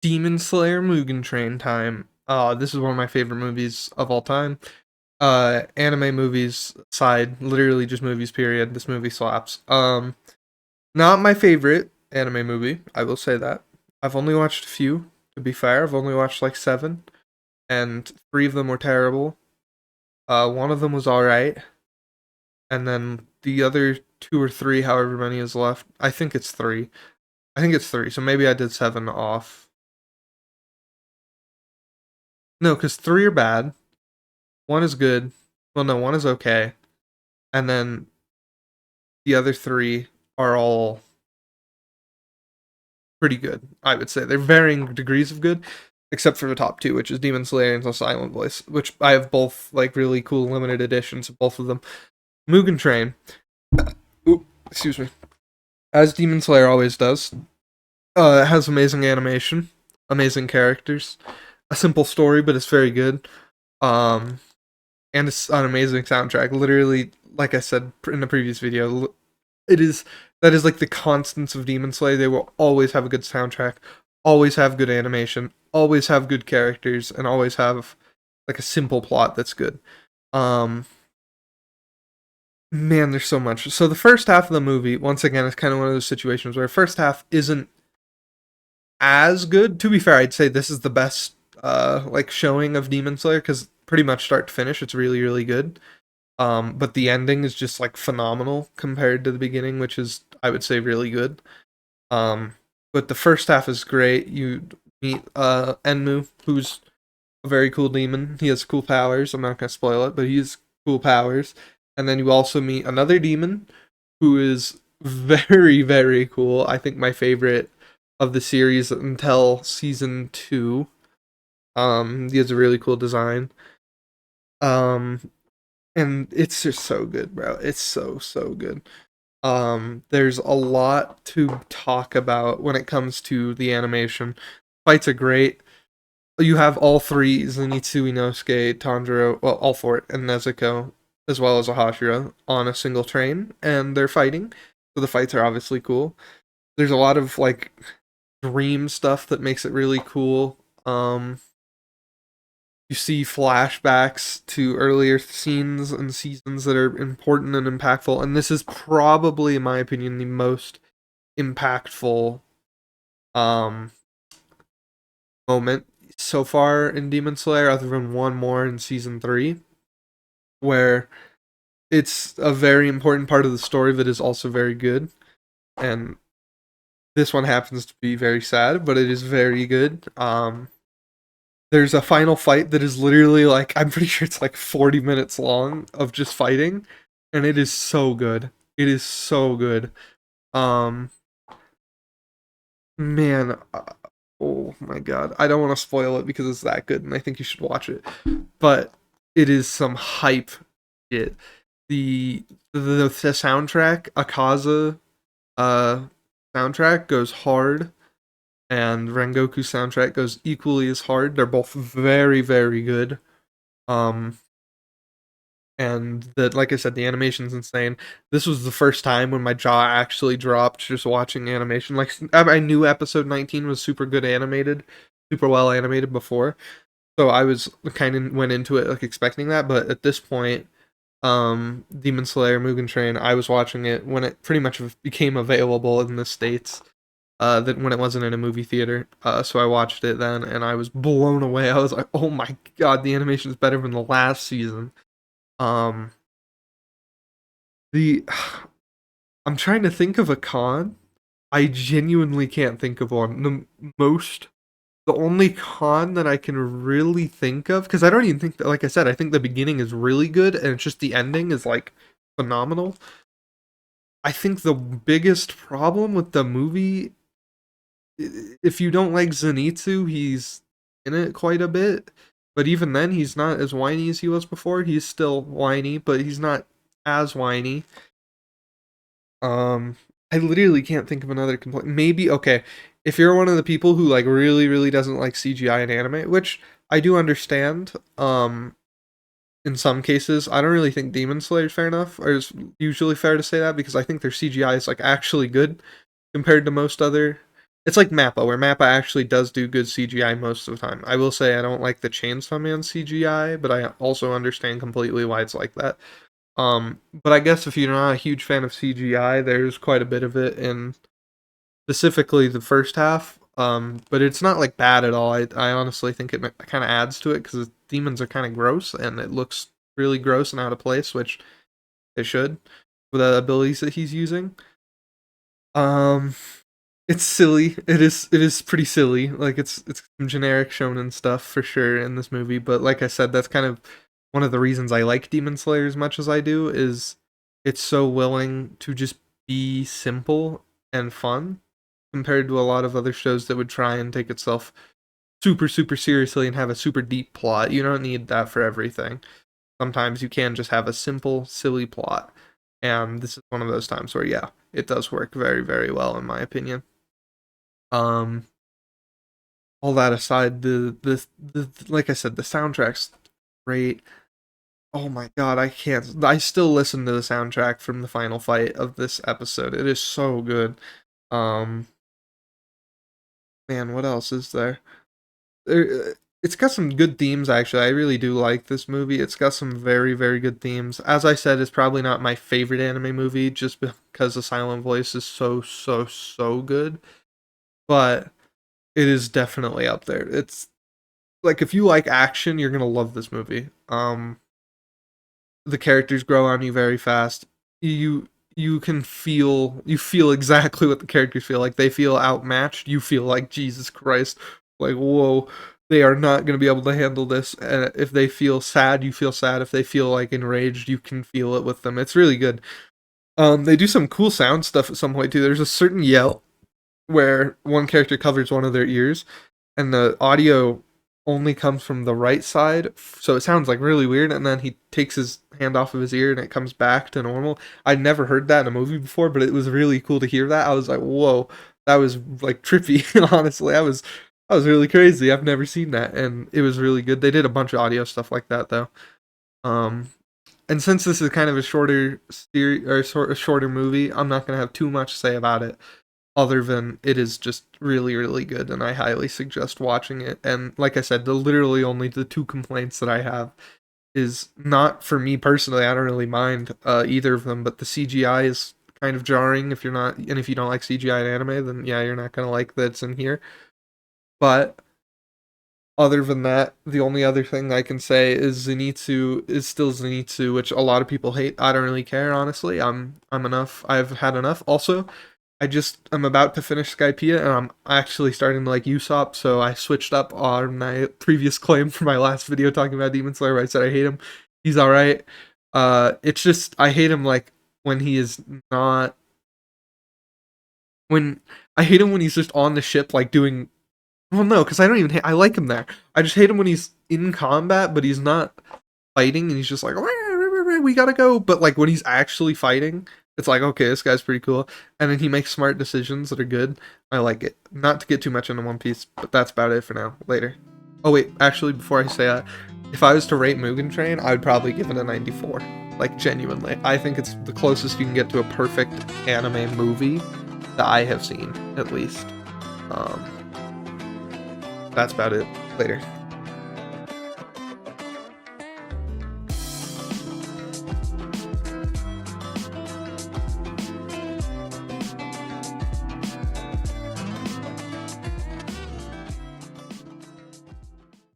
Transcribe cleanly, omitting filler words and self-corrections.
Demon Slayer Mugen Train time. This is one of my favorite movies of all time. Anime movies aside, literally just movies, period. This movie slaps. Not my favorite anime movie, I will say that. I've only watched a few, to be fair. I've only watched like seven, and three of them were terrible. One of them was alright, and then the other two or three, however many is left, I think it's three. I think it's three, so maybe I did seven off. No, because three are bad. One is good. Well, no, one is okay. And then the other three are all pretty good, I would say. They're varying degrees of good, except for the top two, which is Demon Slayer and The Silent Voice, which I have both like really cool limited editions of both of them. Mugen Train. Oop, excuse me. As Demon Slayer always does, it has amazing animation, amazing characters, a simple story, but it's very good. Um, and it's an amazing soundtrack. Literally, like I said in the previous video, it is that is like the constants of Demon Slayer. They will always have a good soundtrack, always have good animation, always have good characters, and always have like a simple plot that's good. Um, Man, there's so much. So the first half of the movie, once again, is kind of one of those situations where first half isn't as good. To be fair, I'd say this is the best like showing of Demon Slayer because pretty much start to finish, it's really really good. But the ending is just like phenomenal compared to the beginning, which is I would say really good. Um, but the first half is great. You meet Enmu, who's a very cool demon. He has cool powers. I'm not gonna spoil it, but he's cool powers. And then you also meet another demon who is very very cool. I think my favorite of the series until season two. He has a really cool design. Um, and it's just so good, bro. It's so good. There's a lot to talk about when it comes to the animation. Fights are great. You have all three Zenitsu, Inosuke, Tanjiro, well, all four, and Nezuko, as well as Ahashira, on a single train, and they're fighting. So the fights are obviously cool. There's a lot of like dream stuff that makes it really cool. You see flashbacks to earlier scenes and seasons that are important and impactful, and this is probably, in my opinion, the most impactful um moment so far in Demon Slayer, other than one more in season three, where it's a very important part of the story that is also very good. And this one happens to be very sad, but it is very good. There's a final fight that is literally like I'm pretty sure it's like 40 minutes long of just fighting, and it is so good. It is so good. Um, man, oh my god, I don't want to spoil it because it's that good, and I think you should watch it. But it is some hype shit. The soundtrack, Akaza, uh, soundtrack goes hard, and Rengoku soundtrack goes equally as hard. They're both very very good. Um, and that, like I said, the animation's insane. This was the first time when my jaw actually dropped just watching animation. Like I knew episode 19 was super good animated, super well animated before, so I was kind of went into it like expecting that. But at this point, Demon Slayer Mugen Train, I was watching it when it pretty much became available in the states. That when it wasn't in a movie theater, so I watched it then, and I was blown away. I was like, "Oh my god, the animation is better than the last season." Um, the I'm trying to think of a con. I genuinely can't think of one. The only con that I can really think of, because I don't even think that, like I said, I think the beginning is really good, and it's just the ending is like phenomenal. I think the biggest problem with the movie, if you don't like Zenitsu, he's in it quite a bit. But even then, he's not as whiny as he was before. He's still whiny, but he's not as whiny. Um, I literally can't think of another complaint. Maybe okay, if you're one of the people who like really really doesn't like CGI in anime, which I do understand. In some cases, I don't really think Demon Slayer is fair enough, or is usually fair to say that because I think their CGI is like actually good compared to most other. It's like Mappa, where Mappa actually does do good CGI most of the time. I will say I don't like the Chainsaw Man CGI, but I also understand completely why it's like that. But I guess if you're not a huge fan of CGI, there's quite a bit of it in specifically the first half. But it's not like bad at all. I honestly think it kind of adds to it because the demons are kind of gross and it looks really gross and out of place, which it should with the abilities that he's using. Um, it's silly. It is pretty silly. Like it's some generic shonen stuff for sure in this movie, but like I said, that's kind of one of the reasons I like Demon Slayer as much as I do is it's so willing to just be simple and fun compared to a lot of other shows that would try and take itself super seriously and have a super deep plot. You don't need that for everything. Sometimes you can just have a simple silly plot. And this is one of those times where yeah, it does work very well in my opinion. Um, all that aside, the like I said, the soundtrack's great. Oh my god, I can't. I still listen to the soundtrack from the final fight of this episode. It is so good. Um, man, what else is there? It's got some good themes actually. I really do like this movie. It's got some very good themes. As I said, it's probably not my favorite anime movie just because the silent voice is so good. But it is definitely up there. It's like if you like action, you're gonna love this movie. The characters grow on you very fast. You feel exactly what the characters feel like. They feel outmatched. You feel like Jesus Christ, like whoa, they are not gonna be able to handle this. And if they feel sad, you feel sad. If they feel like enraged, you can feel it with them. It's really good. They do some cool sound stuff at some point too. There's a certain yell where one character covers one of their ears and the audio only comes from the right side, so it sounds like really weird. And then he takes his hand off of his ear, and it comes back to normal. I'd never heard that in a movie before, but it was really cool to hear that. I was like, "Whoa, that was like trippy." Honestly, I was really crazy. I've never seen that, and it was really good. They did a bunch of audio stuff like that though. Um, and since this is kind of a shorter series or a shorter movie, I'm not gonna have too much to say about it other than it is just really good and I highly suggest watching it. And like I said, the literally only the two complaints that I have is not for me personally. I don't really mind either of them, but the CGI is kind of jarring if you're not, and if you don't like CGI in anime, then yeah, you're not gonna like that it's in here. But other than that, the only other thing I can say is Zenitsu is still Zenitsu, which a lot of people hate. I don't really care, honestly. I'm enough. I've had enough. Also, I'm about to finish Skypiea and I'm actually starting to like Usopp, so I switched up on my previous claim for my last video talking about Demon Slayer where I said I hate him. He's alright. It's just I hate him like when he is not when I hate him when he's just on the ship like doing well no, because I don't even I like him there. I just hate him when he's in combat, but he's not fighting and he's just like we gotta go. But like when he's actually fighting, it's like okay, this guy's pretty cool, and then he makes smart decisions that are good. I like it. Not to get too much into One Piece, but that's about it for now. Later. Oh wait, actually, before I say that, if I was to rate Mugen Train, I would probably give it a 94. Like genuinely, I think it's the closest you can get to a perfect anime movie that I have seen, at least. That's about it. Later.